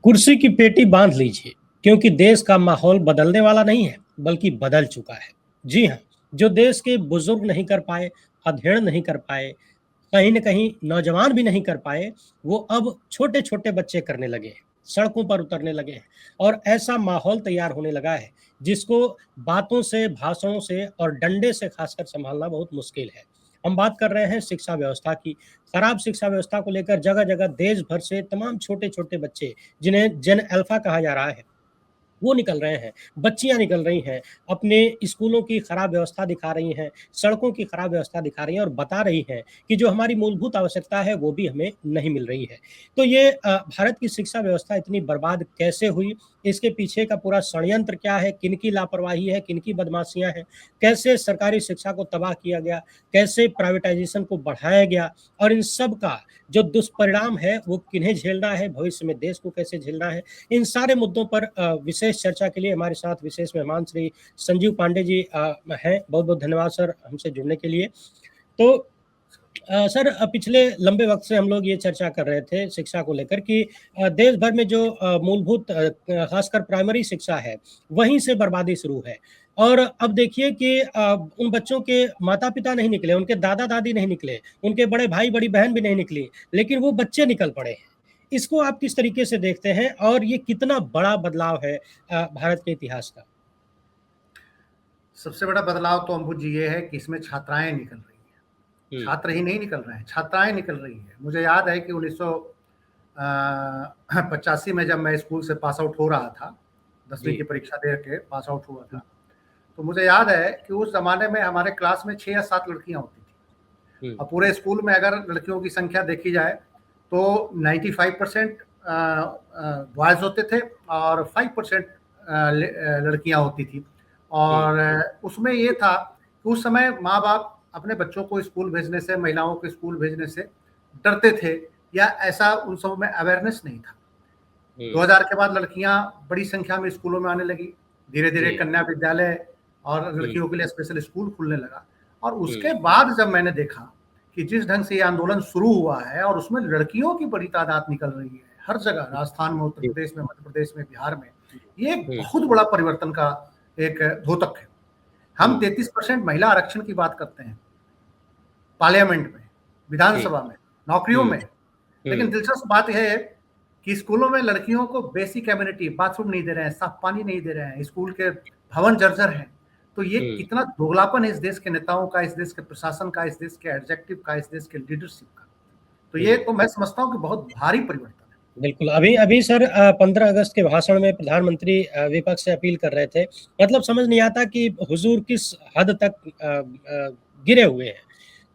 कुर्सी की पेटी बांध लीजिए, क्योंकि देश का माहौल बदलने वाला नहीं है, बल्कि बदल चुका है। जी हाँ, जो देश के बुजुर्ग नहीं कर पाए, अधेड़ नहीं कर पाए, कहीं न कहीं नौजवान भी नहीं कर पाए, वो अब छोटे-छोटे बच्चे करने लगे हैं, सड़कों पर उतरने लगे हैं और ऐसा माहौल तैयार होने लगा है, जिसको बातों से, भाषणों से और डंडे से खासकर सँभालना बहुत मुश्किल है। हम बात कर रहे हैं शिक्षा व्यवस्था की। खराब शिक्षा व्यवस्था को लेकर जगह-जगह देश भर से तमाम छोटे-छोटे बच्चे, जिन्हें जेन अल्फा कहा जा रहा है, वो निकल रहे हैं, बच्चियाँ निकल रही हैं, अपने स्कूलों की खराब व्यवस्था दिखा रही हैं, सड़कों की खराब व्यवस्था दिखा रही हैं और बता रही हैं कि जो हमारी मूलभूत आवश्यकता है, वो भी हमें नहीं मिल रही है। तो ये भारत की शिक्षा व्यवस्था इतनी बर्बाद कैसे हुई? इसके पीछे का पूरा षड्यंत्र क्या है? किनकी लापरवाही है? किनकी बदमाशियाँ हैं? कैसे सरकारी शिक्षा को तबाह किया गया? कैसे प्राइवेटाइज़ेशन को बढ़ाया गया? और इन सब का जो दुष्परिणाम है, वो किन्हें झेलना है? भविष्य में देश को कैसे झेलना है? इन सारे मुद्दों पर विशेष चर्चा के लिए हमारे साथ विशेष मेहमान श्री संजीव पांडे जी हैं। बहुत-बहुत धन्यवाद सर हमसे जुड़ने के लिए। तो सर पिछले लंबे वक़्त से हम लोग ये चर्चा कर रहे थे शिक्षा को लेकर कि देश भर में जो मूलभूत ख़ासकर प्राइमरी शिक्षा है, वहीं से बर्बादी शुरू है। और अब देखिए कि उन बच्चों के माता-पिता नहीं निकले, उनके दादा-दादी नहीं निकले, उनके बड़े भाई, बड़ी बहन भी नहीं निकली, लेकिन वो बच्चे निकल पड़े हैं। इसको आप किस तरीके से देखते हैं और ये कितना बड़ा बदलाव है भारत के इतिहास का? सबसे बड़ा बदलाव तो अम्बुज जी ये है कि इसमें छात्राएँ निकल रही हैं। हुँ, छात्र ही नहीं निकल रहे हैं, छात्राएँ निकल रही हैं। मुझे याद है कि 85 में जब मैं स्कूल से पास आउट हो रहा था, 10वीं जी। की परीक्षा दे के पास आउट हुआ हुँ, था, तो मुझे याद है कि उस ज़माने में हमारे क्लास में 6 या 7 लड़कियाँ होती थीं। हुँ, और पूरे स्कूल में अगर लड़कियों की संख्या देखी जाए, तो 95% बॉयज़ होते थे और 5% लड़कियाँ होती थी। हुँ, और उसमें ये था कि उस समय माँ-बाप अपने बच्चों को स्कूल भेजने से, महिलाओं को स्कूल भेजने से डरते थे या ऐसा उन सब में अवेयरनेस नहीं था। हुँ, 2000 के बाद लड़कियाँ बड़ी संख्या में स्कूलों में आने लगी। धीरे-धीरे जी। कन्या विद्यालय और हुँ, लड़कियों के लिए स्पेशल स्कूल खुलने लगा और हुँ, उसके बाद जब मैंने देखा कि जिस ढंग से ये आंदोलन शुरू हुआ है और उसमें लड़कियों की बड़ी तादाद निकल रही है, हर जगह राजस्थान में, उत्तर जी, प्रदेश में, मध्य प्रदेश में, बिहार में, ये एक हुँ, बहुत बड़ा परिवर्तन का एक द्योतक है। हम हुँ, 33% महिला आरक्षण की बात करते हैं, पार्लियामेंट में, जी, विधानसभा में, नौकरियों हुँ, में। लेकिन हुँ, दिलचस्प बात यह है कि स्कूलों में लड़कियों को बेसिक एमिनिटी, बाथरूम नहीं दे रहे हैं, साफ पानी नहीं दे रहे हैं, स्कूल के भवन जर्जर हैं। तो ये हुँ, कितना दोगलापन है इस देश के नेताओं का, इस देश के प्रशासन का, इस देश के एग्जीक्यूटिव का, इस देश के लीडरशिप का। तो ये हुँ। तो मैं समझता हूँ कि बहुत भारी परिवर्तन है। बिल्कुल, अभी अभी सर 15 अगस्त के भाषण में प्रधानमंत्री विपक्ष से अपील कर रहे थे। मतलब समझ नहीं आता कि हुज़ूर किस हद तक गिरे हुए हैं।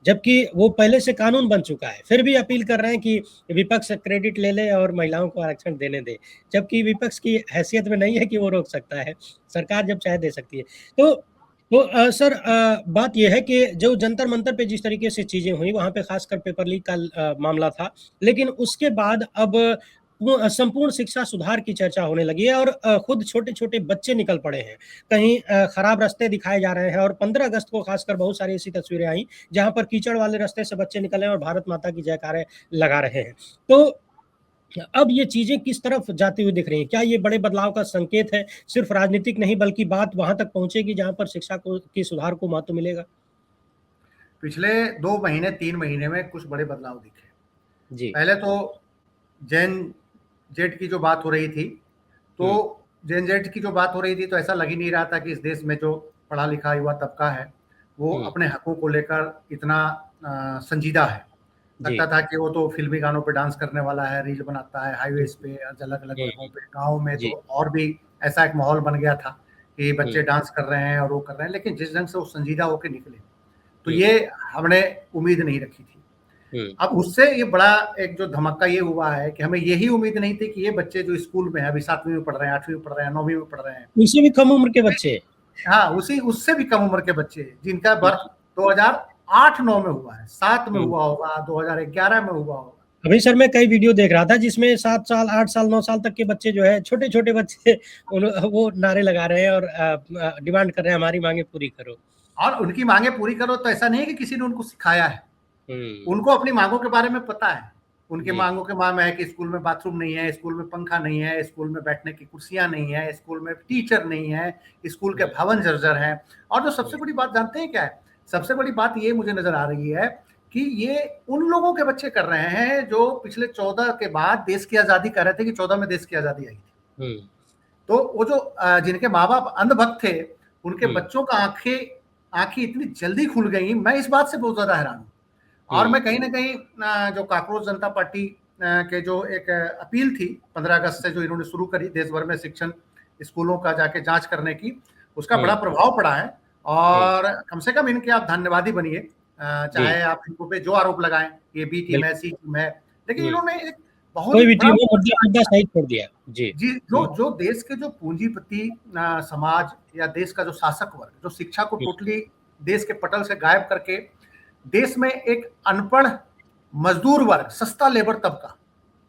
जबकि वो पहले से कानून बन चुका है, फिर भी अपील कर रहे हैं कि विपक्ष क्रेडिट ले ले और महिलाओं को आरक्षण देने दे। जबकि विपक्ष की हैसियत में नहीं है कि वो रोक सकता है, सरकार जब चाहे दे सकती है। तो सर बात ये है कि जो जंतर-मंतर पे जिस तरीके से चीज़ें हुई, वहाँ पे खासकर पेपर लीक का मामला था। लेकिन उसके बाद अब वो संपूर्ण शिक्षा सुधार की चर्चा होने लगी है और खुद छोटे-छोटे बच्चे निकल पड़े हैं। कहीं खराब रास्ते दिखाए जा रहे हैं और 15 अगस्त को खासकर बहुत सारी ऐसी तस्वीरें आई, जहाँ पर कीचड़ वाले रास्ते से बच्चे निकले और भारत माता की जयकारे लगा रहे हैं। तो अब ये चीज़ें किस तरफ जाती हुई दिख रही हैं? क्या ये बड़े बदलाव का संकेत है? सिर्फ़ राजनीतिक नहीं बल्कि बात वहाँ तक पहुँचेगी जहाँ पर शिक्षा को की सुधार को महत्व मिलेगा? पिछले 2 महीने, 3 महीने में कुछ बड़े बदलाव दिखे। जी। पहले तो जेन ज़ेड की जो बात हो रही थी, हुँ, तो जेन ज़ेड की जो बात हो रही थी, तो ऐसा लग ही नहीं रहा था कि इस देश में जो पढ़ा-लिखा युवा तबका है, वो हुँ, अपने हकों को लेकर इतना संजीदा है। जी। लगता था कि वो तो फ़िल्मी गानों पे डांस करने वाला है, रील बनाता है हुँ, हाईवेज़ पे, अलग-अलग हुँ, जगहों पे। गाँव में जी। तो और भी ऐसा एक माहौल बन गया था कि हुँ, बच्चे डांस कर रहे हैं और वो कर रहे हैं, लेकिन जिस ढंग से वो संजीदा होके निकले, तो हुँ, ये हमने उम्मीद नहीं रखी थी। हुँ। अब उससे ये बड़ा एक जो धमाका ये हुआ है कि हमें यही उम्मीद नहीं थी कि ये बच्चे जो स्कूल में हैं, अभी 7वीं में पढ़ रहे हैं, 8वीं में पढ़ रहे हैं, 9वीं में पढ़ रहे हैं, उससे भी कम उम्र के बच्चे। हाँ, उसी उससे भी कम उम्र के बच्चे जिनका हुँ, बर्थ 2008-9 में हुआ है, 7 में हुँ। हुआ होगा, 2011 में हुआ होगा। अभी सर मैं कई वीडियो देख रहा था जिसमें 7 साल, 8 साल, 9 साल तक के बच्चे जो है छोटे-छोटे बच्चे वो नारे लगा रहे हैं और डिमांड कर रहे हैं हमारी माँगें पूरी करो। और उनकी माँगें पूरी करो तो ऐसा नहीं है कि किसी ने उनको सिखाया है। हुँ, उनको अपनी माँगों के बारे में पता है। उनकी जी, मांगों के मांग है कि स्कूल में बाथरूम नहीं है, स्कूल में पंखा नहीं है, स्कूल में बैठने की कुर्सियां नहीं है, स्कूल में टीचर नहीं है, स्कूल के हुँ, भवन जर्जर हैं। और जो हुँ, सबसे बड़ी बात जानते हैं क्या है? सबसे बड़ी बात ये मुझे नजर आ रही है कि ये उन लोगों के बच्चे कर रहे हैं जो पिछले 14 के बाद देश की आजादी कह रहे थे कि 14 में देश की आजादी आई थी। हुँ, तो वो जो जिनके माँ बाप अंधभक्त थे, उनके हुँ, बच्चों का आंखें इतनी जल्दी खुल गई, मैं इस बात से बहुत ज्यादा हैरान हूँ। और हुँ, मैं कहीं ना कहीं जो काकरोच जनता पार्टी के जो एक अपील थी 15 अगस्त से जो इन्होंने शुरू करी देश भर में शिक्षण स्कूलों का जाके जांच करने की, उसका बड़ा हुँ, प्रभाव पड़ा है। हुँ, और कम से कम इनके आप धन्यवादी बनिए, जी, चाहे आप इनको पे जो आरोप लगाएं, ये बी टीम है, बिल्कुल, सी टीम है, लेकिन हुँ, इन्होंने एक बहुत ही कोई भी बड़ा टीम हो मुद्दा मुद्दा सही छोड़ दिया। जी, जी, जो हुँ, जो देश के जो पूंजीपति समाज या देश का जो शासक वर्ग जो शिक्षा को हुँ, टोटली देश के पटल से गायब करके देश में एक अनपढ़ मजदूर वर्ग, सस्ता लेबर तबका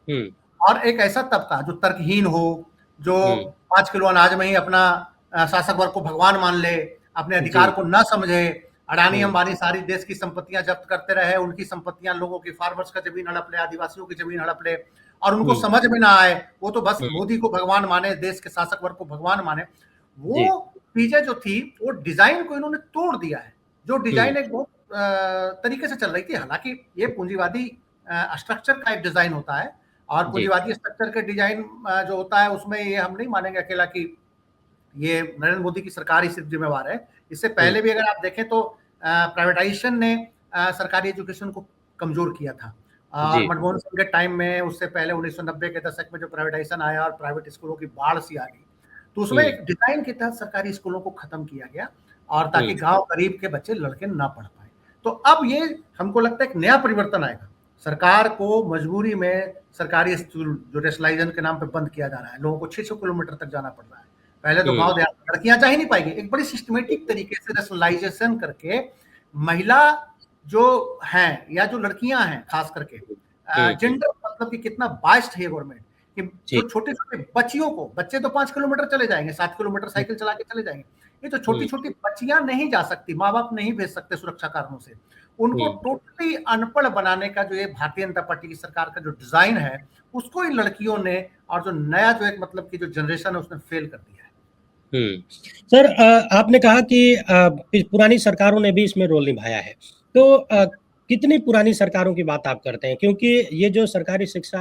हुँ, और एक ऐसा तबका जो तर्कहीन हो, जो हुँ, 5 किलो अनाज में ही अपना शासक वर्ग को भगवान मान ले, अपने अधिकार जी, को न समझे, अडानी हुँ, अंबानी सारी देश की संपत्तियां जब्त करते रहे, उनकी संपत्तियां लोगों की, फार्मर्स का जमीन हड़प ले, आदिवासियों की जमीन हड़प ले, और उनको हुँ, समझ में ना आए, वो तो बस हुँ, मोदी को भगवान माने, देश के शासक वर्ग को भगवान माने। जी, वो चीजें जो थी वो डिजाइन को इन्होंने तोड़ दिया है, जो हुँ, डिजाइन एक बहुत तरीके से चल रही थी। हालांकि ये पूंजीवादी स्ट्रक्चर का एक डिजाइन होता है, और जी, पूंजीवादी स्ट्रक्चर के डिजाइन जो होता है उसमें ये हम नहीं मानेंगे अकेला कि ये नरेंद्र मोदी की सरकार ही सिर्फ जिम्मेवार है। इससे हुँ, पहले भी अगर आप देखें तो प्राइवेटाइजेशन ने सरकारी एजुकेशन को कमजोर किया था। और जी, मनमोहन सिंह के टाइम में, उससे पहले 1990 के दशक में जो प्राइवेटाइजेशन आया और प्राइवेट स्कूलों की बाढ़ सी आ गई, तो उसमें हुँ, एक डिजाइन के तहत सरकारी स्कूलों को खत्म किया गया, और हुँ, ताकि गांव गरीब के बच्चे लड़के ना पढ़ पाए। तो अब ये हमको लगता है एक नया परिवर्तन आएगा। सरकार को मजबूरी में सरकारी स्कूल जो रेशनलाइजेशन के नाम पे बंद किया जा रहा है, लोगों को 6-6 किलोमीटर तक जाना पड़ रहा है। पहले तो हुँ, गांव देहात में लड़कियां जा ही नहीं पाएंगी। एक बड़ी सिस्टमेटिक तरीके से रेशनलाइजेशन करके महिला जो है या जो लड़कियां हैं खास करके, हुँ, हुँ, जेंडर मतलब कि कितना बाइस्ड है गवर्नमेंट, कि जी, जो छोटे छोटे बच्चियों को, बच्चे तो 5 किलोमीटर चले जाएंगे, 7 किलोमीटर हुँ, साइकिल चला के चले जाएंगे, ये तो छोटी हुँ, छोटी बच्चियां नहीं जा सकती, माँ बाप नहीं भेज सकते सुरक्षा कारणों से, उनको हुँ, टोटली अनपढ़ बनाने का जो ये भारतीय जनता पार्टी की सरकार का जो डिजाइन है, उसको इन लड़कियों ने और जो नया जो एक मतलब की जो जनरेशन है उसने फेल कर दिया है। हुँ। सर आपने कहा कि पुरानी सरकारों ने भी इसमें रोल निभाया है। तो कितनी पुरानी सरकारों की बात आप करते हैं? क्योंकि ये जो सरकारी शिक्षा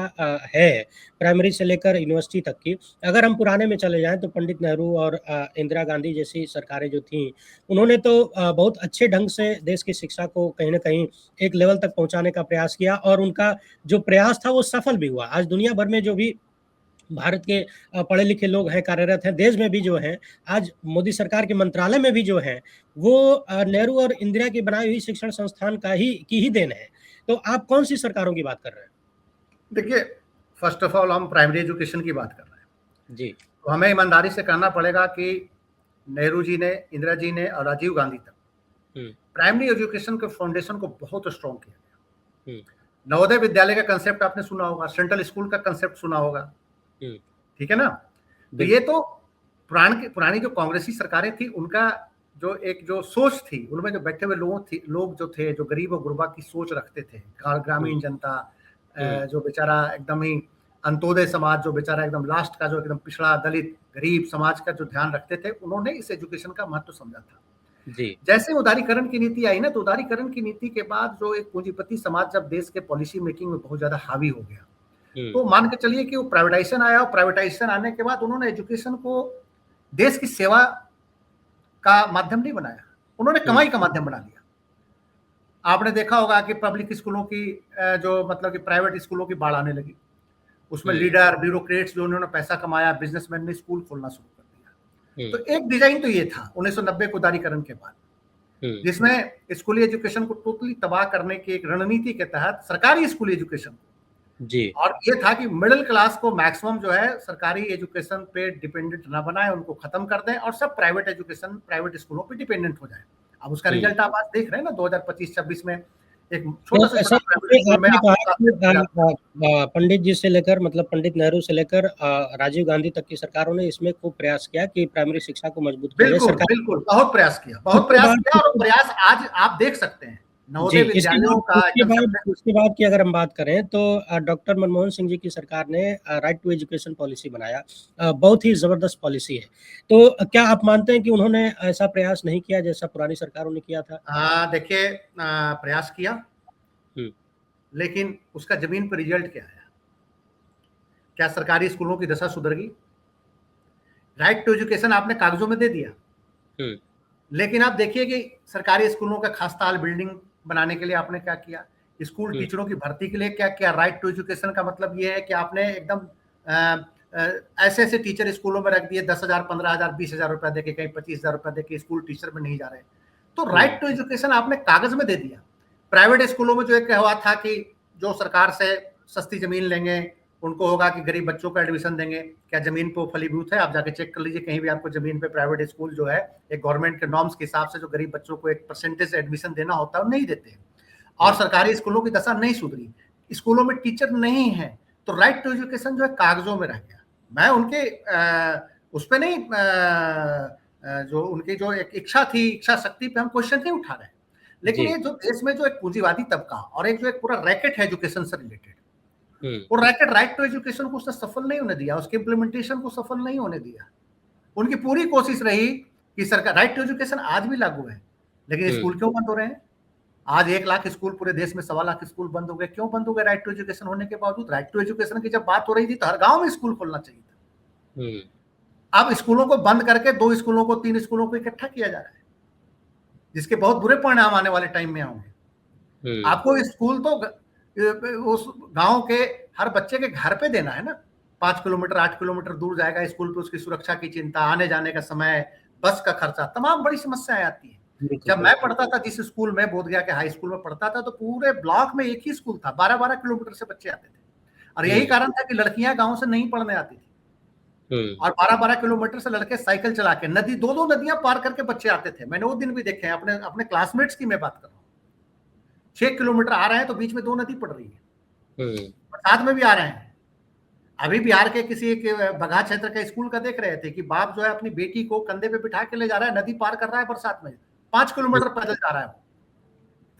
है, प्राइमरी से लेकर यूनिवर्सिटी तक की, अगर हम पुराने में चले जाएँ तो पंडित नेहरू और इंदिरा गांधी जैसी सरकारें जो थीं, उन्होंने तो बहुत अच्छे ढंग से देश की शिक्षा को कहीं न कहीं एक लेवल तक पहुँचाने का प्रयास किया और उनका जो प्रयास था वो सफल भी हुआ। आज दुनिया भर में जो भी भारत के पढ़े-लिखे लोग हैं, कार्यरत हैं, देश में भी जो हैं, आज मोदी सरकार के मंत्रालय में भी जो हैं, वो नेहरू और इंदिरा की बनाई हुई शिक्षण संस्थान की ही देन है। तो आप कौन-सी सरकारों की बात कर रहे हैं? देखिए, फर्स्ट ऑफ ऑल हम प्राइमरी एजुकेशन की बात कर रहे हैं, जी। तो हमें ईमानदारी से कहना पड़ेगा कि नेहरू जी ने, इंदिरा जी ने और राजीव गांधी तक हुँ, प्राइमरी एजुकेशन के फाउंडेशन को बहुत स्ट्रॉन्ग किया गया। हुँ, नवोदय विद्यालय का कंसेप्ट आपने सुना होगा, सेंट्रल स्कूल का कंसेप्ट सुना होगा, हुँ, ठीक है ना? तो ये बिल्कुल। तो पुरानी जो कांग्रेसी सरकारें थी, उनका जो एक जो सोच थी, उनमें जो बैठे हुए लोग जो थे, जो गरीब और गुरबा की सोच रखते थे, हुँ, ग्रामीण जनता, हुँ, जो बेचारा एकदम ही अंत्योदय समाज, जो बेचारा एकदम लास्ट का, जो एकदम पिछड़ा दलित गरीब समाज का जो ध्यान रखते थे, उन्होंने इस एजुकेशन का महत्व समझा था। जी। जैसे उदारीकरण की नीति आई ना, तो उदारीकरण की नीति के बाद जो एक पूंजीपति समाज जब देश के पॉलिसी मेकिंग में बहुत ज्यादा हावी हो गया, हुँ, तो मान के चलिए कि वो प्राइवेटाइजेशन आया, और प्राइवेटाइजेशन आने के बाद उन्होंने एजुकेशन को देश की सेवा का माध्यम नहीं बनाया, उन्होंने हुँ, कमाई का माध्यम बना लिया। आपने देखा होगा कि पब्लिक स्कूलों की जो मतलब कि प्राइवेट स्कूलों की बाढ़ आने लगी, उसमें हुँ, लीडर ब्यूरोक्रेट्स जो उन्होंने पैसा कमाया, बिजनेसमैन ने स्कूल खोलना शुरू कर दिया। हुँ, तो एक डिजाइन तो ये था 1990 के उदारीकरण के बाद, हुँ, जिसमें स्कूली एजुकेशन को टोटली तबाह करने की एक रणनीति के तहत सरकारी स्कूली एजुकेशन, जी। और ये था कि मिडिल क्लास को मैक्सिमम जो है सरकारी एजुकेशन पे डिपेंडेंट ना बनाए, उनको खत्म कर दें और सब प्राइवेट एजुकेशन, प्राइवेट स्कूलों पे डिपेंडेंट हो जाए। अब उसका हुँ। रिजल्ट आप आज देख रहे हैं ना, 2025-26 में एक तो छोटा से सर छोटा प्राइवेट स्कूल में आपने कहा आपको कि पंडित जी से लेकर मतलब पंडित नेहरू से लेकर राजीव गांधी तक की सरकारों ने इसमें खूब प्रयास किया कि प्राइमरी शिक्षा को मजबूत किया जाए। बिल्कुल सरकार बिल्कुल बहुत प्रयास किया, बहुत उसके प्रयास बाद किया, और वो प्रयास आज आप देख सकते हैं। जी, नवोदय विद्यालयों का एकदम सबसे इसके बाद की अगर हम बात करें तो डॉक्टर मनमोहन सिंह जी की सरकार ने राइट टू एजुकेशन पॉलिसी बनाया। बहुत ही ज़बरदस्त पॉलिसी है। तो क्या आप मानते हैं कि उन्होंने ऐसा प्रयास नहीं किया जैसा पुरानी सरकारों ने किया था? देखिए प्रयास किया, हुँ, लेकिन उसका ज़मीन पर रिज़ल्ट क्या आया? क्या सरकारी स्कूलों की दशा सुधर गई? राइट टू एजुकेशन आपने कागज़ों में दे दिया, हुँ, लेकिन आप देखिए कि सरकारी स्कूलों का खस्ताहाल बिल्डिंग बनाने के लिए आपने क्या किया? स्कूल हुँ, टीचरों की भर्ती के लिए क्या किया? राइट टू एजुकेशन का मतलब ये है कि आपने एकदम अ ऐसे-ऐसे टीचर स्कूलों में रख दिए 10,000, 15,000, 20,000 रुपया देके, कहीं 25,000 रुपया देके स्कूल टीचर में नहीं जा रहे। तो हुँ, राइट टू एजुकेशन आपने कागज़ में दे दिया। प्राइवेट स्कूलों में जो एक हुआ था कि जो सरकार से सस्ती ज़मीन लेंगे, उनको होगा कि गरीब बच्चों का एडमिशन देंगे। क्या ज़मीन पे वो फलीभूत है? आप जाके चेक कर लीजिए, कहीं भी आपको ज़मीन पे प्राइवेट स्कूल जो है, एक गवर्नमेंट के नॉर्म्स के हिसाब से जो गरीब बच्चों को एक परसेंटेज एडमिशन देना होता है, वो नहीं देते हैं। और हुँ, सरकारी स्कूलों की दशा नहीं सुधरी। स्कूलों में टीचर नहीं है, तो राइट टू एजुकेशन जो है कागज़ों में रह गया। मैं उनके उस पे नहीं जो उनकी जो एक इच्छा थी, इच्छा शक्ति पे हम क्वेश्चन नहीं उठा रहे हैं। लेकिन जी, ये जो देश में जो एक पूंजीवादी तबका और एक जो एक पूरा रैकेट है एजुकेशन से रिलेटेड, हुँ, वो रैकेट राइट टू एजुकेशन को उसने सफल नहीं होने दिया, उसके इम्प्लीमेंटेशन को सफल नहीं होने दिया। उनकी पूरी कोशिश रही कि सरकार राइट टू एजुकेशन आज भी लागू है, लेकिन हुँ, स्कूल क्यों बंद हो रहे हैं? आज 1 लाख स्कूल पूरे देश में 1.25 लाख स्कूल बंद हो गए। क्यों बंद हो गए राइट टू एजुकेशन होने के बावजूद? राइट टू एजुकेशन की जब बात हो रही थी तो हर गाँव में स्कूल खोलना चाहिए था। हुँ, अब स्कूलों को बंद करके 2 स्कूलों को 3 स्कूलों को इकट्ठा किया जा रहा है, जिसके बहुत बुरे परिणाम आने वाले टाइम में होंगे। हुँ, आपको स्कूल तो उस गाँव के हर बच्चे के घर पे देना है ना। 5 किलोमीटर, 8 किलोमीटर दूर जाएगा स्कूल पे, उसकी सुरक्षा की चिंता, आने-जाने का समय, बस का खर्चा, तमाम बड़ी समस्याएँ आती हैं। बिल्कुल, जब मैं बिल्कुल। पढ़ता था जिस स्कूल में बोधगया के हाई स्कूल में पढ़ता था, तो पूरे ब्लॉक में एक ही स्कूल था, 12-12 किलोमीटर से बच्चे आते थे। और यही हुँ, कारण था कि लड़कियाँ गाँव से नहीं पढ़ने आती थी। हुँ, और 12-12 किलोमीटर से लड़के साइकिल चला के नदी 2-2 नदियाँ पार करके बच्चे आते थे। मैंने वो दिन भी देखे हैं, अपने अपने क्लासमेट्स की मैं बात कर रहा हूँ। 6 किलोमीटर आ रहे हैं तो बीच में 2 नदी पड़ रही है। हुँ, बरसात में भी आ रहे हैं। अभी बिहार के किसी एक बगहा क्षेत्र के स्कूल का देख रहे थे कि बाप जो है अपनी बेटी को कंधे पे बिठा के ले जा रहा है, नदी पार कर रहा है बरसात में। 5 हुँ, किलोमीटर पैदल जा रहा है वो।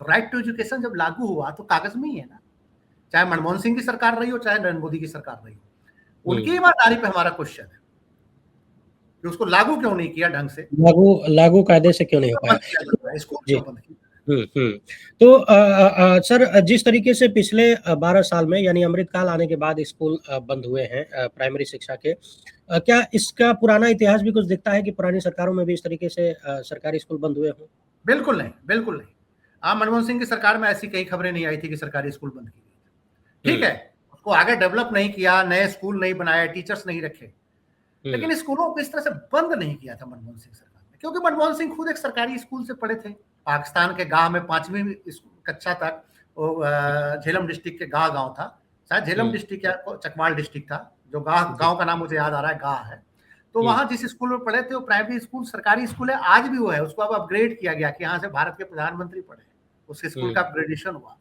तो राइट टू एजुकेशन जब लागू हुआ तो कागज़ में ही है ना। चाहे मनमोहन सिंह की सरकार रही हो, चाहे नरेंद्र मोदी की सरकार रही हो। उनकी हुँ। ईमानदारी पे हमारा क्वेश्चन है कि उसको लागू क्यों नहीं किया ढंग से? लागू लागू कायदे से क्यों नहीं हो क्यों पाया? बंद किया जाता है? स्कूल जी। क्यों बंद किया? हुँ, हुँ। तो सर जिस तरीके से पिछले 12 साल में यानी अमृतकाल आने के बाद स्कूल बंद हुए हैं प्राइमरी शिक्षा के क्या इसका पुराना इतिहास भी कुछ दिखता है कि पुरानी सरकारों में भी इस तरीके से सरकारी स्कूल बंद हुए हों? बिल्कुल नहीं, बिल्कुल नहीं। मनमोहन सिंह की सरकार में ऐसी कई खबरें नहीं आई थी कि सरकारी स्कूल बंद की गई। ठीक हुँ, है, उसको आगे डेवलप नहीं किया, नए स्कूल नहीं बनाए, टीचर्स नहीं रखे, हुँ, लेकिन स्कूलों को इस तरह से बंद नहीं किया था मनमोहन सिंह सरकार ने, क्योंकि मनमोहन सिंह खुद एक सरकारी स्कूल से पढ़े थे। पाकिस्तान के गाँव में 5वीं कक्षा तक वो झेलम डिस्ट्रिक्ट के गाह गाँव था। शायद झेलम हुँ, डिस्ट्रिक्ट या चकवाल डिस्ट्रिक्ट था, जो गाह जी, गाँव का नाम मुझे याद आ रहा है, गाह है। तो हुँ, वहाँ जिस स्कूल में पढ़े थे वो प्राइमरी स्कूल सरकारी स्कूल है, आज भी वो है। उसको अब अपग्रेड किया गया कि यहाँ से भारत के प्रधानमंत्री पढ़े। उस स्कूल का हुँ, अपग्रेडेशन हुआ।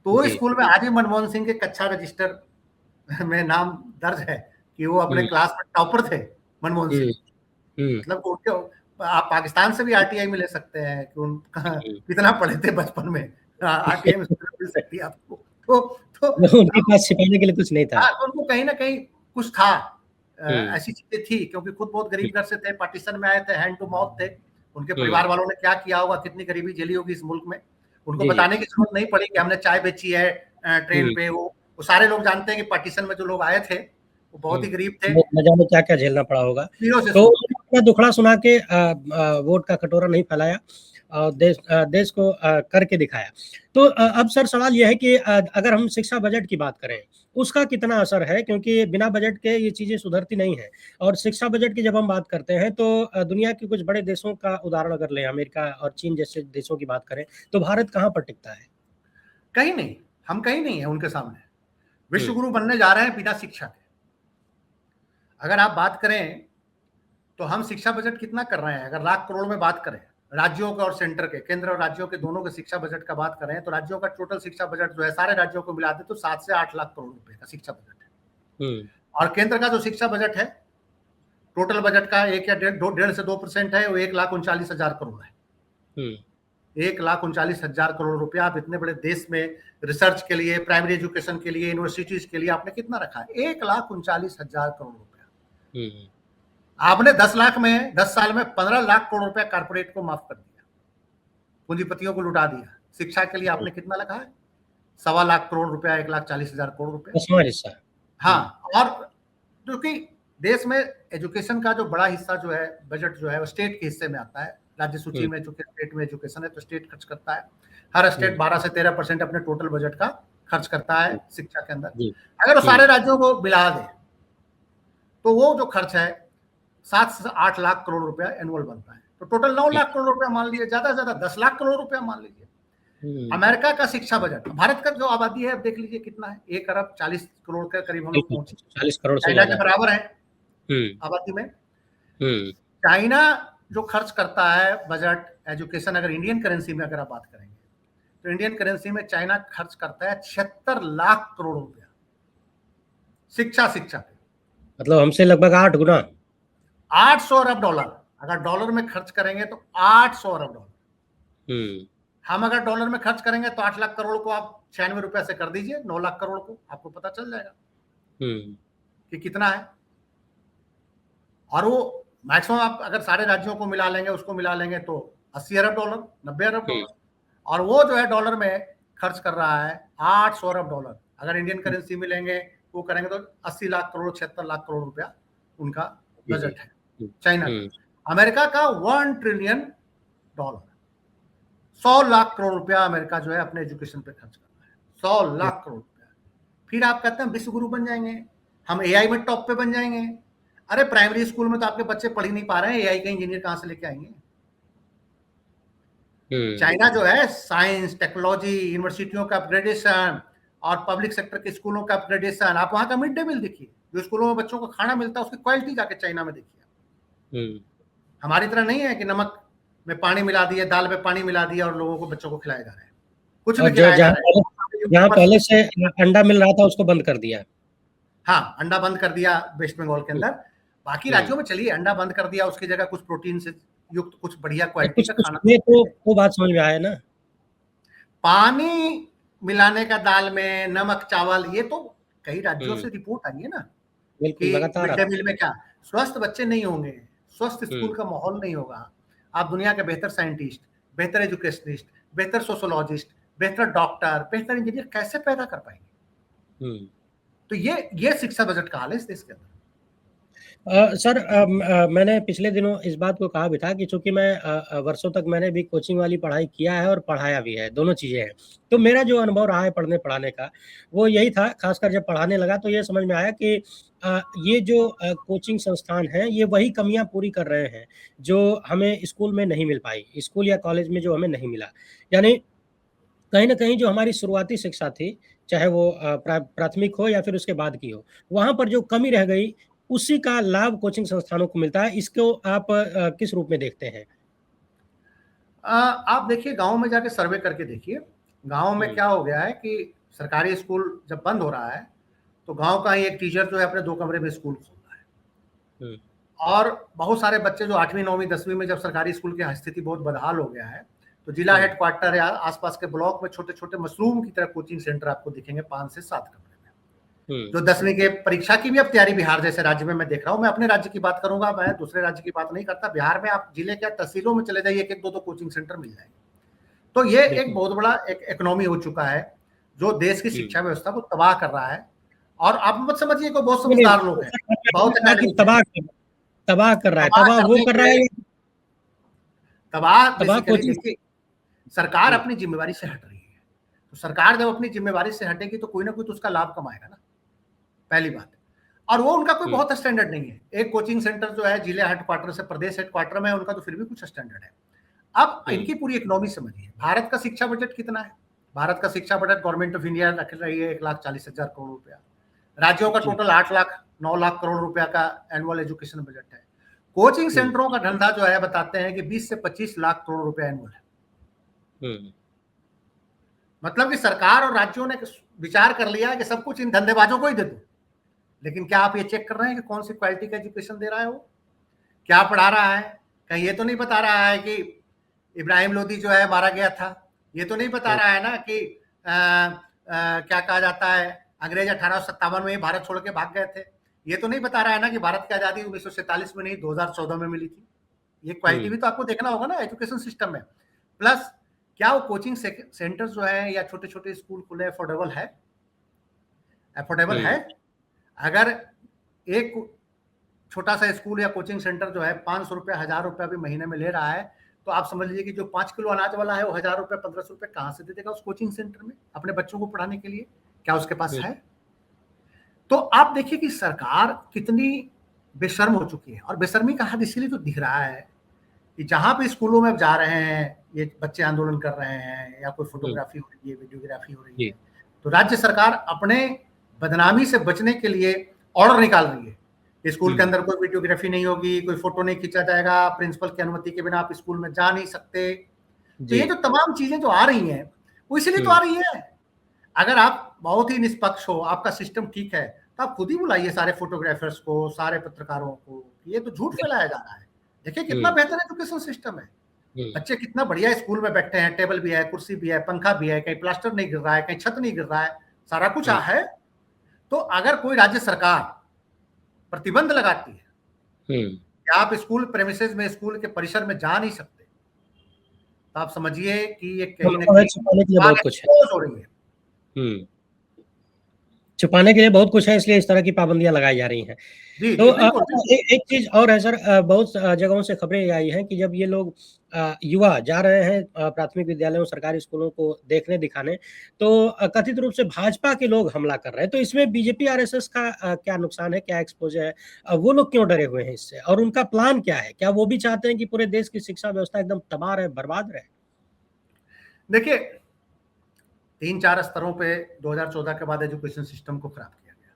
तो वो जी, स्कूल में आज भी मनमोहन सिंह के कक्षा रजिस्टर में नाम दर्ज है कि वो अपने हुँ, क्लास में टॉपर थे, मनमोहन हुँ, सिंह। हुँ, मतलब उनके आप पाकिस्तान से भी आरटीआई में ले सकते हैं कि उनका हुँ। कितना पढ़े थे बचपन में। आरटीआई में मिल सकती है आपको। तो उनके पास छिपाने के लिए कुछ नहीं था। हाँ, तो उनको कहीं न कहीं कुछ था। हुँ, ऐसी चीज़ें थी क्योंकि खुद बहुत हुँ, गरीब घर से थे, पार्टीशन में आए थे, हैंड टू माउथ थे। उनके हुँ, परिवार वालों ने क्या किया होगा, कितनी गरीबी झेली होगी इस मुल्क में। उनको जी, जी। बताने की ज़रूरत नहीं पड़ी कि हमने चाय बेची है ट्रेन हुँ, पे। वो सारे लोग जानते हैं कि पार्टीशन में जो लोग आए थे, वो बहुत हुँ। ही गरीब थे, न न जाने क्या-क्या झेलना पड़ा होगा। ज़ीरो से तो शुरू किया। उन्होंने अपना दुखड़ा सुना के वोट का कटोरा नहीं फैलाया देश को करके दिखाया। तो अब सर सवाल ये है कि अगर हम शिक्षा बजट की बात करें, उसका कितना असर है? क्योंकि बिना बजट के ये चीज़ें सुधरती नहीं हैं और शिक्षा बजट की जब हम बात करते हैं तो दुनिया के कुछ बड़े देशों का उदाहरण अगर लें, अमेरिका और चीन जैसे देशों की बात करें, तो भारत कहाँ पर टिकता है? कहीं नहीं, हम कहीं नहीं है उनके सामने। हुँ, विश्व गुरु बनने जा रहे हैं बिना शिक्षा के। अगर आप बात करें तो हम शिक्षा बजट कितना कर रहे हैं? अगर लाख करोड़ में बात करें, राज्यों का और सेंटर के, केंद्र और राज्यों के दोनों के शिक्षा बजट का बात करें, तो राज्यों का टोटल शिक्षा बजट जो है सारे राज्यों को मिला दें तो 7 से 8 लाख करोड़ रुपए का शिक्षा बजट है। हुँ, और केंद्र का जो शिक्षा बजट है, टोटल बजट का 1 या डेढ़ 2 डेढ़ से 2% है, वो 1,39,000 करोड़ है। हुँ, 1,39,000 करोड़ रुपया आप इतने बड़े देश में रिसर्च के लिए, प्राइमरी एजुकेशन के लिए, यूनिवर्सिटीज के लिए आपने कितना रखा है? 1,39,000 करोड़ रुपया। आपने 10 लाख में 10 साल में 15 लाख करोड़ रुपया कारपोरेट को माफ कर दिया, पूंजीपतियों को लुटा दिया। शिक्षा के लिए आपने कितना लगा है? 1.25 लाख करोड़ रुपया, 1,40,000 करोड़ रुपया। हाँ, और क्योंकि देश में एजुकेशन का जो बड़ा हिस्सा जो है, बजट जो है वो स्टेट के हिस्से में आता है। राज्य सूची में चूंकि स्टेट में एजुकेशन है तो स्टेट खर्च करता है। हर स्टेट 12 से 13% अपने टोटल बजट का खर्च करता है शिक्षा के अंदर। अगर वो सारे राज्यों को मिला दे तो वो जो खर्च है 7 से 8 लाख करोड़ रुपया एनुअल बनता है। तो टोटल 9 लाख करोड़ रुपया मान लीजिए, ज्यादा से ज्यादा 10 लाख करोड़ रुपया मान लीजिए। अमेरिका का शिक्षा बजट, भारत का जो आबादी है अब देख लीजिए कितना है, 1 अरब 40 करोड़ के करीब हम लोग पहुंचे, 40 करोड़ से चाइना के बराबर है आबादी में। चाइना जो खर्च करता है बजट एजुकेशन, अगर इंडियन करेंसी में अगर आप बात करेंगे तो इंडियन करेंसी में चाइना खर्च करता है 76 लाख करोड़ रुपया शिक्षा पे। मतलब हमसे लगभग 8 गुना, 800 अरब डॉलर। अगर डॉलर में खर्च करेंगे तो 800 अरब डॉलर। हम अगर डॉलर में खर्च करेंगे तो 8 लाख करोड़ को आप 96 रुपया से कर दीजिए, 9 लाख करोड़ को, आपको पता चल जाएगा कि कितना है। और वो मैक्सिमम आप अगर सारे राज्यों को मिला लेंगे, उसको मिला लेंगे तो 80 अरब डॉलर, 90 अरब डॉलर। और वो जो है डॉलर में खर्च कर रहा है 800 अरब डॉलर। अगर इंडियन करेंसी में लेंगे वो करेंगे तो 80 लाख करोड़, 76 लाख करोड़ रुपया उनका बजट है चाइना का। अमेरिका का 1 ट्रिलियन डॉलर, 100 लाख करोड़ रुपया अमेरिका जो है अपने एजुकेशन पे खर्च कर रहा है, 100 लाख करोड़ रुपया। फिर आप कहते हैं विश्व गुरु बन जाएंगे, हम एआई में टॉप पे बन जाएंगे। अरे प्राइमरी स्कूल में तो आपके बच्चे पढ़ ही नहीं पा रहे हैं, एआई का इंजीनियर कहां से लेके आएंगे? चाइना जो है साइंस, टेक्नोलॉजी, यूनिवर्सिटियों का अपग्रेडेशन और पब्लिक सेक्टर के स्कूलों का अपग्रेडेशन, आप वहां का मिड डे मील देखिए, जो स्कूलों में बच्चों को खाना मिलता है उसकी क्वालिटी जाके चाइना में देखिए। हमारी तरह नहीं है कि नमक में पानी मिला दिया, दाल में पानी मिला दिया और लोगों को, बच्चों को खिलाया जा रहा है। कुछ नहीं खिलाया जा रहा है। जहाँ पहले से अंडा मिल रहा था उसको बंद कर दिया। हाँ, अंडा बंद कर दिया वेस्ट बंगाल के अंदर। बाकी राज्यों में चलिए अंडा बंद कर दिया, उसकी जगह कुछ प्रोटीन से युक्त कुछ बढ़िया क्वालिटी का खाना। तो बात समझ में आया ना। पानी मिलाने का दाल में, नमक चावल, ये तो कई राज्यों से रिपोर्ट आई है ना कि मिड डे मील में क्या स्वस्थ बच्चे नहीं होंगे, स्वस्थ स्कूल का माहौल नहीं होगा। आप दुनिया के बेहतर साइंटिस्ट, बेहतर एजुकेशनिस्ट, बेहतर सोशोलॉजिस्ट, बेहतर डॉक्टर, बेहतर इंजीनियर कैसे पैदा कर पाएंगे? तो ये शिक्षा बजट का हाल है इस देश के अंदर। सर मैंने पिछले दिनों इस बात को कहा भी था कि चूंकि मैं वर्षों तक मैंने भी कोचिंग वाली पढ़ाई किया है और पढ़ाया भी है, दोनों चीज़ें हैं। तो मेरा जो अनुभव रहा है पढ़ने पढ़ाने का वो यही था, खासकर जब पढ़ाने लगा तो ये समझ में आया कि ये जो कोचिंग संस्थान हैं ये वही कमियां पूरी कर रहे हैं जो हमें स्कूल में नहीं मिल पाई, स्कूल या कॉलेज में जो हमें नहीं मिला। यानी कहीं ना कहीं जो हमारी शुरुआती शिक्षा थी, चाहे वो प्राथमिक हो या फिर उसके बाद की हो, वहां पर जो कमी रह गई उसी का लाभ कोचिंग संस्थानों को मिलता है। इसको आप किस रूप में देखते हैं? आप देखिए, गांव में जाके सर्वे करके देखिए, गांव में क्या हो गया है कि सरकारी स्कूल जब बंद हो रहा है तो गांव का ही एक टीचर जो है अपने 2 कमरे में स्कूल खोल रहा है। और बहुत सारे बच्चे जो 8वीं 9वीं 10वीं में जब सरकारी स्कूल की स्थिति बहुत बदहाल हो गया है तो जिला हेडक्वार्टर या आसपास के ब्लॉक में छोटे छोटे मशरूम की तरह कोचिंग सेंटर आपको दिखेंगे 5 से 7 कमरे में। जो 10वीं के परीक्षा की भी अब तैयारी बिहार जैसे राज्य में मैं देख रहा हूँ, मैं अपने राज्य की बात करूंगा, मैं दूसरे राज्य की बात नहीं करता। बिहार में आप जिले के तहसीलों में चले जाइए, एक एक दो कोचिंग सेंटर मिल जाएंगे। तो ये एक बहुत बड़ा एक इकोनॉमी हो चुका है जो देश की शिक्षा व्यवस्था को तबाह कर रहा है। और आप मत समझिए कि बहुत समझदार लोग हैं, बहुत तबाह कर रहा है, तबाह वो कर रहा है, तबाह सरकार अपनी जिम्मेवारी से हट रही है। तो सरकार जब अपनी जिम्मेवारी से हटेगी तो कोई ना कोई तो उसका लाभ कमाएगा ना, पहली बात। और वो उनका कोई बहुत स्टैंडर्ड नहीं है। एक कोचिंग सेंटर जो है जिले हेडक्वार्टर से प्रदेश हेडक्वार्टर में, उनका तो फिर भी कुछ स्टैंडर्ड है। अब इनकी पूरी इकोनॉमी समझिए। भारत का शिक्षा बजट कितना है? भारत का शिक्षा बजट गवर्नमेंट ऑफ इंडिया रख रही है 1,40,000 करोड़ रुपया। राज्यों का टोटल 8 लाख 9 लाख करोड़ रुपया का एनुअल एजुकेशन बजट है। कोचिंग सेंटरों का धंधा जो है बताते हैं कि 20 से 25 लाख करोड़ रुपया एनुअल है। मतलब कि सरकार और राज्यों ने विचार कर लिया कि सब कुछ इन धंधेबाजों को ही दे दो। लेकिन क्या आप ये चेक कर रहे हैं कि कौन सी क्वालिटी का एजुकेशन दे रहा है वो, क्या पढ़ा रहा है? कहीं ये तो नहीं बता रहा है कि इब्राहिम लोदी जो है मारा गया था, ये तो नहीं बता रहा है ना कि क्या कहा जाता है, अंग्रेज 1857 में ही भारत छोड़ के भाग गए थे। ये तो नहीं बता रहा है ना कि भारत की आजादी 1947 में नहीं 2014 में मिली थी। ये क्वालिटी भी तो आपको देखना होगा ना एजुकेशन सिस्टम में। प्लस क्या वो कोचिंग सेंटर जो है या छोटे छोटे स्कूल खुले अफोर्डेबल है? अफोर्डेबल है? अगर एक छोटा सा स्कूल या कोचिंग सेंटर जो है 500 रुपया 1000 रुपया भी महीने में ले रहा है, तो आप समझ लीजिए कि जो 5 किलो अनाज वाला है वो 1000 रुपया 1500 रुपये कहाँ से दे देगा उस कोचिंग सेंटर में अपने बच्चों को पढ़ाने के लिए? क्या उसके पास है? तो आप देखिए कि सरकार कितनी बेशर्म हो चुकी है, और बेशर्मी का हद इसीलिए तो दिख रहा है कि जहां पे स्कूलों में जा रहे हैं ये बच्चे आंदोलन कर रहे हैं या कोई फोटोग्राफी हो रही है, वीडियोग्राफी हो रही है, तो राज्य सरकार अपने बदनामी से बचने के लिए ऑर्डर निकाल रही है। स्कूल के अंदर कोई वीडियोग्राफी नहीं होगी, कोई फोटो नहीं खींचा जाएगा, प्रिंसिपल की अनुमति के बिना आप स्कूल में जा नहीं सकते। तो ये जो तमाम चीजें जो आ रही हैं वो इसलिए तो आ रही है। अगर आप बहुत ही निष्पक्ष हो, आपका सिस्टम ठीक है, तो आप खुद ही बुलाइए सारे फोटोग्राफर्स को, सारे पत्रकारों को। ये तो झूठ फैलाया जा रहा है। देखिए कितना बेहतर एजुकेशन सिस्टम है, बच्चे कितना बढ़िया स्कूल में बैठे हैं, टेबल भी है, कुर्सी भी है, पंखा भी है, कहीं प्लास्टर नहीं गिर रहा है, कहीं छत नहीं गिर रहा है, सारा कुछ है। तो अगर कोई राज्य सरकार प्रतिबंध लगाती है कि आप स्कूल प्रेमिसेस में, स्कूल के परिसर में जा नहीं सकते, तो आप समझिए कि ये कहीं ना कहीं छुपाने के लिए बहुत कुछ है। हो रही है, छुपाने के लिए बहुत कुछ है, इसलिए इस तरह की पाबंदियां लगाई जा रही हैं। तो एक चीज और है सर, बहुत जगहों से खबरें आई हैं कि जब ये लोग युवा जा रहे हैं प्राथमिक विद्यालयों, सरकारी स्कूलों को देखने दिखाने, तो कथित रूप से भाजपा के लोग हमला कर रहे हैं। तो इसमें बीजेपी आरएसएस का क्या नुकसान है, क्या एक्सपोजर है? वो लोग क्यों डरे हुए हैं इससे, और उनका प्लान क्या है? क्या वो भी चाहते हैं कि पूरे देश की शिक्षा व्यवस्था एकदम तबाह रहे, बर्बाद रहे? देखिए 3-4 स्तरों पे 2014 के बाद एजुकेशन सिस्टम को खराब किया गया।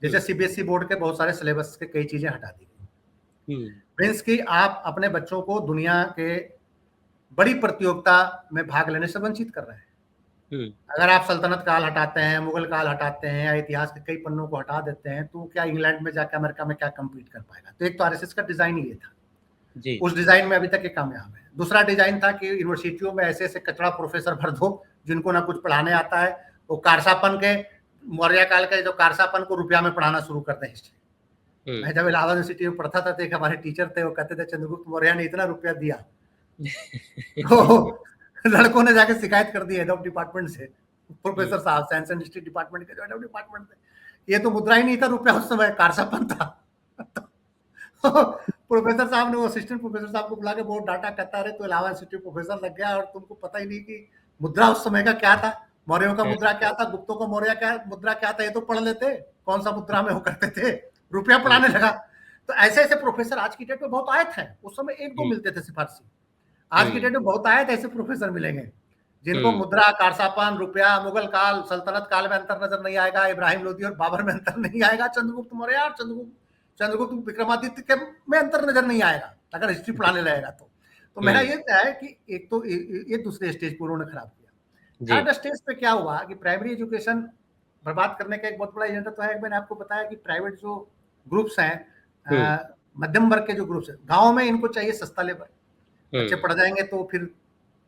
जैसे सीबीएसई बोर्ड के बहुत सारे सिलेबस के कई चीजें हटा दी गई। मीन्स कि आप अपने बच्चों को दुनिया के बड़ी प्रतियोगिता में भाग लेने से वंचित कर रहे हैं। अगर आप सल्तनत काल हटाते हैं, मुगल काल हटाते हैं, या इतिहास के कई पन्नों को हटा देते हैं, तो क्या इंग्लैंड में जाकर अमेरिका में क्या कम्पीट कर पाएगा? तो एक तो आरएसएस का डिजाइन ये था जी। उस डिजाइन में अभी तक ये कामयाब है। दूसरा डिजाइन था कि यूनिवर्सिटियों में ऐसे ऐसे कचड़ा प्रोफेसर भर दो जिनको ना कुछ पढ़ाने आता है, वो कारसापन के, मौर्य काल के जो कारसापन को रुपया में पढ़ाना शुरू कर दें हिस्ट्री। मैं जब इलाहाबाद यूनिवर्सिटी में पढ़ता था तो एक हमारे टीचर थे, वो कहते थे चंद्रगुप्त मौर्य ने इतना रुपया दिया तो लड़कों ने जाके शिकायत कर दी हेड ऑफ डिपार्टमेंट से, प्रोफेसर साहब साइंस एंड हिस्ट्री डिपार्टमेंट के जो हेड ऑफ डिपार्टमेंट थे, ये तो मुद्रा ही नहीं था रुपया, उस समय कारसापन था प्रोफेसर साहब ने वो असिस्टेंट प्रोफेसर साहब को बुला के बहुत डांटा, कहता रहे तो इलाहाबाद यूनिवर्सिटी प्रोफेसर लग गया और तुमको पता ही नहीं कि मुद्रा उस समय का क्या था, मौर्यों का मुद्रा क्या था, गुप्तों का मौर्य क्या मुद्रा क्या था, ये तो पढ़ लेते, कौन सा मुद्रा में वो करते थे, रुपया पढ़ाने लगा। तो ऐसे ऐसे प्रोफेसर आज की डेट में बहुत आए थे। उस समय एक दो मिलते थे सिफारसी, आज की डेट में बहुत आए थे ऐसे प्रोफेसर मिलेंगे जिनको मुद्रा, कारसापान, रुपया, मुगल काल, सल्तनत काल में अंतर नजर नहीं आएगा, इब्राहिम लोदी और बाबर में अंतर नहीं आएगा, चंद्रगुप्त मौर्य और चंद्रगुप्त विक्रमादित्य के में अंतर नजर नहीं आएगा अगर हिस्ट्री पढ़ाने लगेगा तो मेरा ये है कि एक तो ये दूसरे स्टेज को उन्होंने खराब किया। थर्ड स्टेज पे क्या हुआ कि प्राइमरी एजुकेशन बर्बाद करने का एक बहुत बड़ा एजेंडा तो है। मैंने आपको बताया कि प्राइवेट जो ग्रुप्स हैं, मध्यम वर्ग के जो ग्रुप्स हैं, गाँव में इनको चाहिए सस्ता लेबर, बच्चे पढ़ जाएंगे तो फिर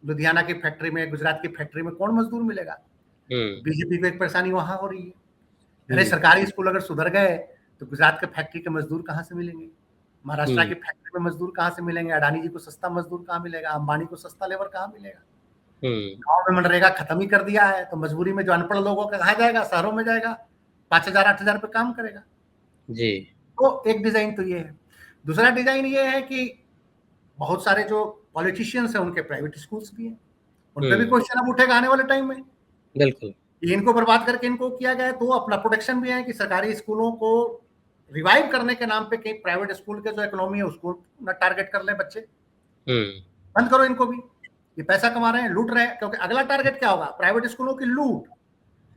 लुधियाना की फैक्ट्री में, गुजरात की फैक्ट्री में कौन मजदूर मिलेगा? बीजेपी को एक परेशानी वहां हो रही है, अरे सरकारी स्कूल अगर सुधर गए तो गुजरात के फैक्ट्री के मजदूर कहाँ से मिलेंगे, महाराष्ट्र की फैक्ट्री में मजदूर कहाँ से मिलेंगे, अडानी जी को सस्ता मजदूर कहाँ मिलेगा, अंबानी को सस्ता लेबर कहाँ मिलेगा? गाँव में मनरेगा खत्म ही कर दिया है, तो मजबूरी में जो अनपढ़ लोगों का कहाँ जाएगा, शहरों में जाएगा, 5,000-8,000 पे काम करेगा जी। तो एक डिजाइन तो ये है। दूसरा डिजाइन ये है कि बहुत सारे जो पॉलिटिशियंस हैं उनके प्राइवेट स्कूल्स भी हैं, उन पे भी क्वेश्चन अब उठेगा आने वाले टाइम में। बिल्कुल, इनको बर्बाद करके इनको किया गया, तो अपना प्रोटेक्शन भी है कि सरकारी स्कूलों को रिवाइव करने के नाम पे कहीं प्राइवेट स्कूल के जो इकोनॉमी है उसको ना टारगेट कर ले बच्चे, बंद करो इनको भी, ये पैसा कमा रहे हैं, लूट रहे हैं। क्योंकि अगला टारगेट क्या होगा? प्राइवेट स्कूलों की लूट।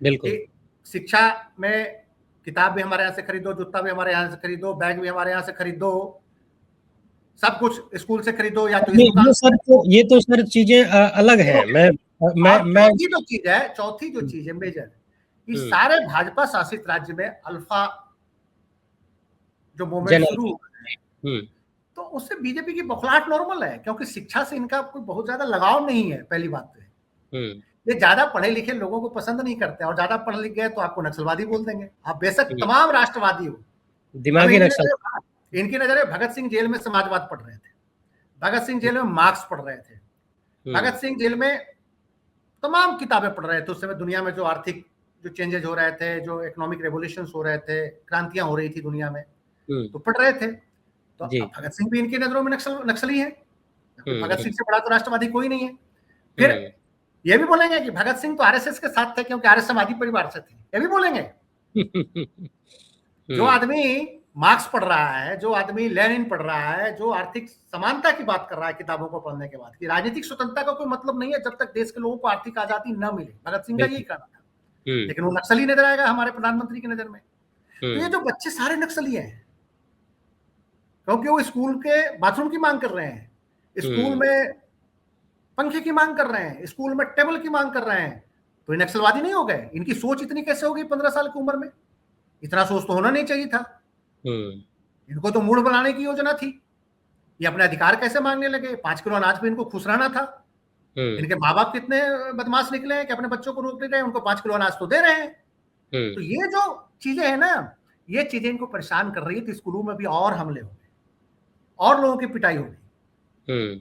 बिल्कुल, शिक्षा में किताब भी हमारे यहाँ से खरीदो, जूता भी हमारे यहाँ से खरीदो, बैग भी हमारे यहाँ से खरीदो, सब कुछ स्कूल से खरीदो या तो ये तो सर चीजें अलग हैं। मैं चौथी जो चीज है मेजर, कि सारे भाजपा शासित राज्य में अल्फा जो मूवमेंट शुरू तो उससे बीजेपी की बौखलाहट नॉर्मल है, क्योंकि शिक्षा से इनका कोई बहुत ज्यादा लगाव नहीं है। पहली बात तो ये ज्यादा पढ़े लिखे लोगों को पसंद नहीं करते, और ज्यादा पढ़ लिख गए तो आपको नक्सलवादी बोल देंगे। आप बेशक तमाम राष्ट्रवादी हो। दिमागी नक्सल। इनकी नजर भगत सिंह जेल में समाजवाद पढ़ रहे थे, भगत सिंह जेल में मार्क्स पढ़ रहे थे, भगत सिंह जेल में तमाम किताबें पढ़ रहे थे। उस समय दुनिया में जो आर्थिक जो चेंजेस हो रहे थे, जो इकोनॉमिक रेवोल्यूशन हो रहे थे, क्रांतियां हो रही थी दुनिया में, तो पढ़ रहे थे। तो भगत सिंह भी इनकी नजरों में नक्सली है। भगत सिंह से बड़ा तो राष्ट्रवादी कोई नहीं है। फिर ये भी बोलेंगे कि भगत सिंह तो आरएसएस के साथ थे, क्योंकि आर्यसमाजी परिवार से थे। ये भी बोलेंगे। जो आदमी मार्क्स पढ़ रहा है, जो आदमी लेनिन पढ़ रहा है, जो आर्थिक समानता की बात कर रहा है किताबों को पढ़ने के बाद, कि राजनीतिक स्वतंत्रता का कोई मतलब नहीं है जब तक देश के लोगों को आर्थिक आजादी न मिले। भगत सिंह का यही कहना था। लेकिन वो नक्सली नजर आएगा हमारे प्रधानमंत्री की नजर में। तो ये जो बच्चे सारे नक्सली हैं, क्योंकि वो स्कूल के बाथरूम की मांग कर रहे हैं, स्कूल में पंखे की मांग कर रहे हैं, स्कूल में टेबल की मांग कर रहे हैं, तो ये नक्सलवादी नहीं हो गए? इनकी सोच इतनी कैसे हो गई 15 साल की उम्र में? इतना सोच तो होना नहीं चाहिए था। इनको तो मूड बनाने की योजना थी। ये अपने अधिकार कैसे मांगने लगे? 5 किलो अनाज पे इनको खुश रहना था। इनके माँ बाप कितने बदमाश निकले हैं कि अपने बच्चों को रोक नहीं रहे, उनको 5 किलो अनाज तो दे रहे हैं। तो ये जो चीजें है ना, ये चीजें इनको परेशान कर रही है। तो स्कूलों में भी और हमले हो गए, और लोगों की पिटाई हो गई।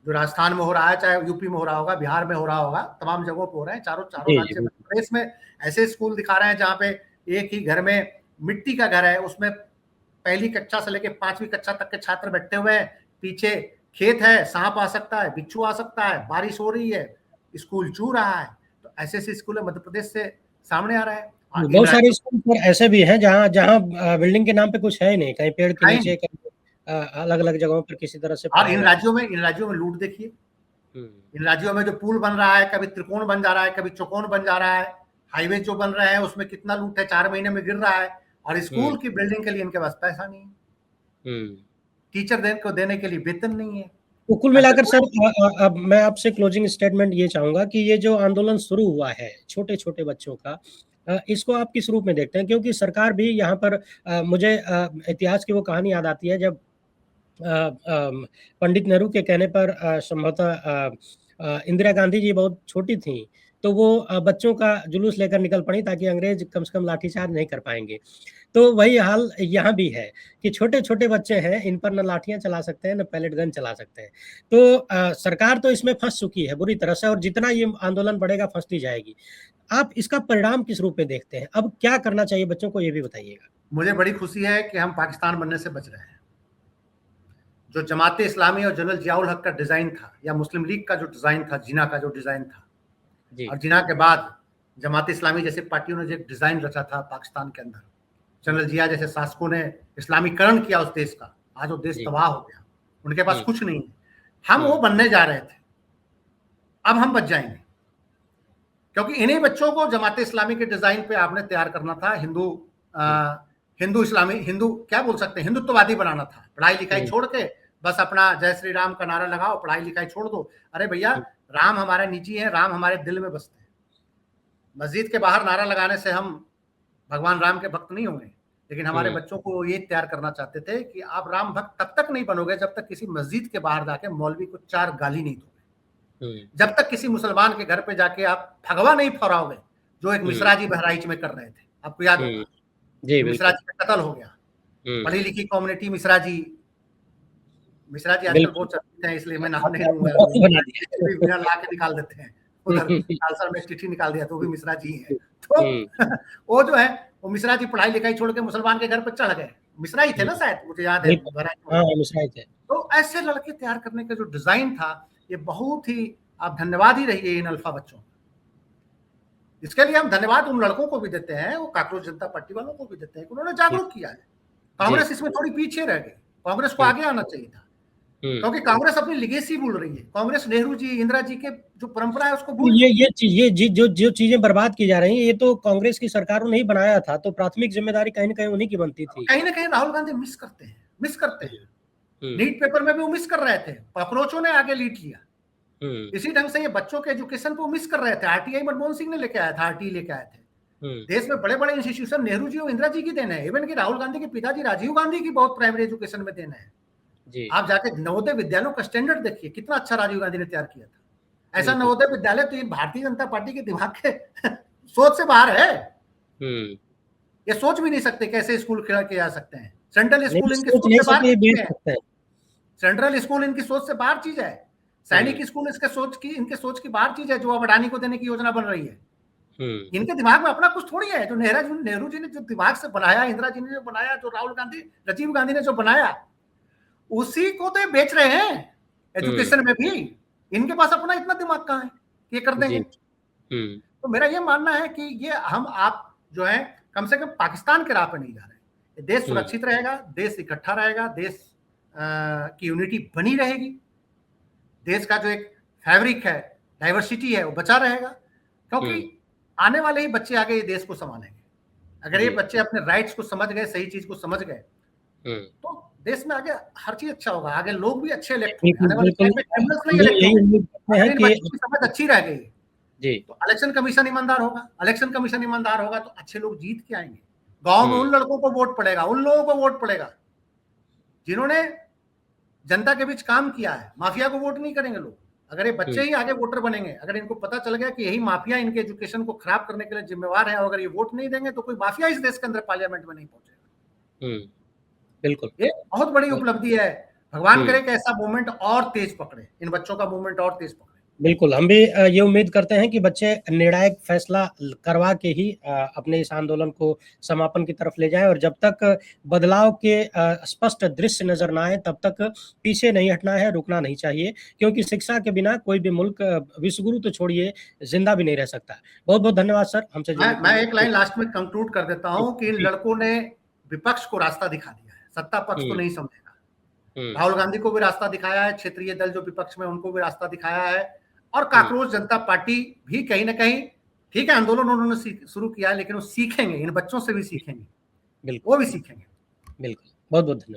जो राजस्थान में हो रहा है, चाहे यूपी में हो रहा होगा, बिहार में हो रहा होगा, तमाम जगहों पे हो रहे हैं। चारों राज्य में, प्रदेश में ऐसे स्कूल दिखा रहे हैं जहाँ पे एक ही घर में मिट्टी का घर है, उसमें पहली कक्षा से लेकर 5वीं कक्षा तक के छात्र बैठे हुए हैं। पीछे खेत है, सांप आ सकता है, बिच्छू आ सकता है, बारिश हो रही है, स्कूल चू रहा है। तो ऐसे ऐसे स्कूल मध्य प्रदेश से सामने आ रहा है। बहुत सारे स्कूल पर ऐसे भी हैं जहाँ जहाँ बिल्डिंग के नाम पे कुछ है ही नहीं, कहीं पेड़ के नीचे, अलग अलग जगहों पर किसी तरह से। और इन राज्यों में लूट देखिए। इन राज्यों में जो पुल बन रहा है, कभी त्रिकोण बन जा रहा है, कभी चौकोन बन जा रहा है। हाईवे जो बन रहे हैं उसमें कितना लूट है, 4 महीने में गिर रहा है। और स्कूल की बिल्डिंग के लिए इनके पास पैसा नहीं है, टीचर को देने के लिए वेतन नहीं है। तो कुल मिलाकर सर, अब मैं आपसे क्लोजिंग स्टेटमेंट ये चाहूंगा कि ये जो आंदोलन शुरू हुआ है छोटे छोटे बच्चों का, इसको आप किस रूप में देखते हैं? क्योंकि सरकार भी यहाँ पर, मुझे इतिहास की वो कहानी याद आती है जब पंडित नेहरू के कहने पर संभवतः इंदिरा गांधी जी बहुत छोटी थी, तो वो बच्चों का जुलूस लेकर निकल पड़ी ताकि अंग्रेज कम से कम लाठीचार्ज नहीं कर पाएंगे। तो वही हाल यहाँ भी है कि छोटे छोटे बच्चे हैं, इन पर न लाठियां चला सकते हैं, न पैलेट गन चला सकते हैं। तो सरकार तो इसमें फंस चुकी है बुरी तरह से, और जितना ये आंदोलन बढ़ेगा फंसती जाएगी। आप इसका परिणाम किस रूप में देखते हैं? अब क्या करना चाहिए बच्चों को, ये भी बताइएगा। मुझे बड़ी खुशी है कि हम पाकिस्तान बनने से बच रहे हैं। जो जमाते इस्लामी और जनरल जियाउल हक का डिजाइन था, या मुस्लिम लीग का जो डिजाइन था, जिना का जो डिजाइन था, और जिना के बाद जमाते इस्लामी जैसे पार्टियों ने जो डिजाइन रचा था पाकिस्तान के अंदर, जनरल जिया जैसे शासकों ने इस्लामीकरण किया उस देश का, आज वो देश तबाह हो गया। उनके पास कुछ नहीं है। हम वो बनने जा रहे थे, अब हम बच जाएंगे, क्योंकि इन्हीं बच्चों को जमाते इस्लामी के डिजाइन पे आपने तैयार करना था। हिंदू इस्लामी, हिंदू क्या बोल सकते हैं, हिंदुत्ववादी बनाना था। पढ़ाई लिखाई छोड़ के बस अपना जय श्री राम का नारा लगाओ, पढ़ाई लिखाई छोड़ दो। अरे भैया, राम हमारे निजी है, राम हमारे दिल में बसते हैं। मस्जिद के बाहर नारा लगाने से हम भगवान राम के भक्त नहीं होंगे। लेकिन हमारे बच्चों को ये तैयार करना चाहते थे कि आप राम भक्त तब तक नहीं बनोगे जब तक किसी मस्जिद के बाहर जाके मौलवी को 4 गाली नहीं दोगे, जब तक किसी मुसलमान के घर पे जाके आप भगवा नहीं फहराओगे, जो एक मिश्रा जी बहराइच में कर रहे थे। आपको याद होगा, मिश्रा जी का कत्ल हो गया। पढ़ी लिखी कम्युनिटी, मिश्रा जी आजकल बहुत चर्चित हैं, इसलिए मैं नाम नहीं लूंगा, ला के निकाल देते हैं। उधर खालसा में चिट्ठी निकाल दिया तो भी मिश्रा जी है। तो वो जो है, वो मिश्रा जी पढ़ाई लिखाई छोड़ के मुसलमान के घर पर चढ़ गए। मिश्रा ही थे ना शायद, मुझे याद है। तो ऐसे लड़के तैयार करने का जो डिजाइन था, ये बहुत ही आप धन्यवाद ही रहिए इन अल्फा बच्चों। इसके लिए हम धन्यवाद उन लड़कों को भी देते हैं, वो कांग्रेस जनता पार्टी वालों को भी देते हैं, उन्होंने जागरूक किया है। कांग्रेस इसमें थोड़ी पीछे रह गई, कांग्रेस को आगे आना चाहिए था, क्योंकि कांग्रेस अपनी लिगेसी भूल रही है। कांग्रेस नेहरू जी, इंदिरा जी के जो परंपरा है उसको भूल, ये जो चीजें बर्बाद की जा रही हैं, ये तो कांग्रेस की सरकारों ने ही बनाया था, तो प्राथमिक जिम्मेदारी कहीं ना कहीं उन्हीं की बनती थी। कहीं ना कहीं राहुल गांधी मिस करते हैं। नीट पेपर में भी वो मिस कर रहे थे, कॉकरोचों ने आगे लीड लिया। इसी ढंग से ये बच्चों के एजुकेशन को मिस कर रहे थे। आरटीआई मनमोहन सिंह ने लेके आया था, आरटी लेके आए थे। देश में बड़े बड़े इंस्टीट्यूशन नेहरू जी और इंदिरा जी की देन है, इवन कि राहुल गांधी के पिताजी राजीव गांधी की बहुत प्राइमरी एजुकेशन में देन है। जी, आप जाके नवोदय विद्यालयों का स्टैंडर्ड देखिए, कितना अच्छा राजीव गांधी ने तैयार किया था। ऐसा बिल्कुल। नवोदय विद्यालय तो ये भारतीय जनता पार्टी के दिमाग के सोच से बाहर है। हुँ। ये सोच भी नहीं सकते कैसे स्कूल खड़ा किए जा सकते हैं। सेंट्रल नहीं स्कूल इनकी सोच सोच नहीं से बाहर सकते, ये की बेच चीजें हैं। सकते हैं। सेंट्रल स्कूल इनकी सोच से बाहर चीज है। हुँ, सैनिक स्कूल इनके सोच की बाहर चीज है, जो अब अडानी को देने की योजना बन रही है। हुँ, इनके दिमाग में अपना कुछ थोड़ी है। जो नेहरू जी ने जो दिमाग से बनाया, इंदिरा जी ने जो बनाया, जो राजीव गांधी ने जो बनाया, उसी को तो ये बेच रहे हैं हुँ, एजुकेशन में भी। इनके पास अपना इतना दिमाग कहाँ है कि ये कर जी, देंगे। हुँ, तो मेरा ये मानना है कि ये हम आप जो है कम से कम पाकिस्तान के राह पे नहीं जा रहे हैं। देश हुँ, सुरक्षित रहेगा, देश इकट्ठा रहेगा, देश की यूनिटी बनी रहेगी, देश का जो एक फैब्रिक है, डाइवर्सिटी है, वो बचा रहेगा। क्योंकि हुँ, आने वाले ही बच्चे आगे ये देश को संभालेंगे। अगर ये जी, बच्चे अपने राइट्स को समझ गए, सही चीज को समझ गए, हुँ। तो देश में आगे हर चीज अच्छा होगा। आगे लोग भी अच्छे इलेक्ट होंगे। बिल्कुल, आने वाले बिल्कुल। टाइम में क्रिमिनल्स हम नहीं भी इलेक्ट यही होंगे। उम्मीद करते हैं अगर इन कि बच्चों की समझ अच्छी रह गई जी, तो इलेक्शन कमीशन ईमानदार होगा। इलेक्शन कमीशन ईमानदार होगा तो अच्छे लोग जीत के आएंगे। गांव में हुँ, उन लड़कों को वोट पड़ेगा, उन लोगों को वोट पड़ेगा जिन्होंने जनता के बीच काम किया है। माफिया को वोट नहीं करेंगे लोग। अगर ये हुँ, बच्चे ही आगे वोटर बनेंगे, अगर इनको पता चल गया कि यही माफिया इनके एजुकेशन को खराब करने के लिए जिम्मेवार है, और अगर ये वोट नहीं देंगे तो कोई माफिया इस देश के अंदर पार्लियामेंट में नहीं पहुंचेगा। हुँ, बिल्कुल। ये बहुत बड़ी बहुत उपलब्धि है। भगवान हुँ। करे कि ऐसा मूवमेंट और तेज पकड़े, इन बच्चों का मूवमेंट और तेज पकड़े। बिल्कुल, हम भी ये उम्मीद करते हैं कि बच्चे निर्णायक फैसला करवा के ही अपने इस आंदोलन को समापन की तरफ ले जाएँ और जब तक बदलाव के स्पष्ट दृश्य नज़र ना आए तब तक पीछे नहीं हटना है, रुकना नहीं चाहिए क्योंकि शिक्षा के बिना कोई भी मुल्क विश्वगुरु तो छोड़िए, ज़िंदा भी नहीं रह सकता। बहुत-बहुत धन्यवाद सर, हमसे जुड़ने के मैं लिए। एक लाइन लास्ट में कंक्लूड कर देता जी, हूं कि इन जी। लड़कों ने विपक्ष को रास्ता दिखा दिया है। सत्ता पक्ष तो हुँ, नहीं समझेगा। हुँ, राहुल गांधी को भी रास्ता दिखाया है, क्षेत्रीय दल जो विपक्ष में उनको भी रास्ता दिखाया है, और हुँ, कांग्रेस जनता पार्टी भी कहीं ना कहीं, ठीक है आंदोलन उन्होंने शुरू किया है, लेकिन वो सीखेंगे, इन बच्चों से भी जी, सीखेंगे, बिल्कुल, वो भी सीखेंगे। बिल्कुल। बहुत-बहुत धन्यवाद।